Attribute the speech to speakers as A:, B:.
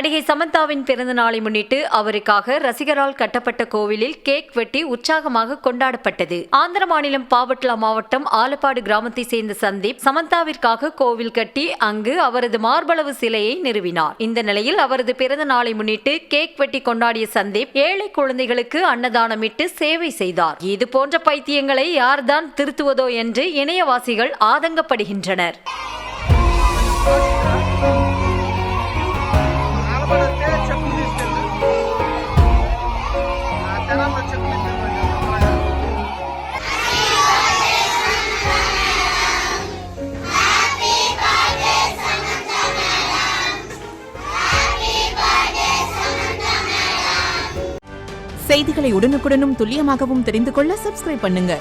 A: நடிகை சமந்தாவின் பிறந்த நாளை முன்னிட்டு அவருக்காக ரசிகரால் கட்டப்பட்ட கோவிலில் கேக் வெட்டி உற்சாகமாக கொண்டாடப்பட்டது. ஆந்திர மாநிலம் பாவட்லா மாவட்டம் ஆலப்பாடு கிராமத்தை சேர்ந்த சந்தீப் சமந்தாவிற்காக கோவில் கட்டி அங்கு அவரது மார்பளவு சிலையை நிறுவினார். இந்த நிலையில் அவரது பிறந்த நாளை முன்னிட்டு கேக் வெட்டி கொண்டாடிய சந்தீப் ஏழை குழந்தைகளுக்கு அன்னதானமிட்டு சேவை செய்தார். இது போன்ற பைத்தியங்களை யார்தான் திருத்துவதோ என்று இணையவாசிகள் ஆதங்கப்படுகின்றனர்.
B: செய்திகளை உடனுக்குடனும் துல்லியமாகவும் தெரிந்து கொள்ள சப்ஸ்கிரைப் பண்ணுங்க.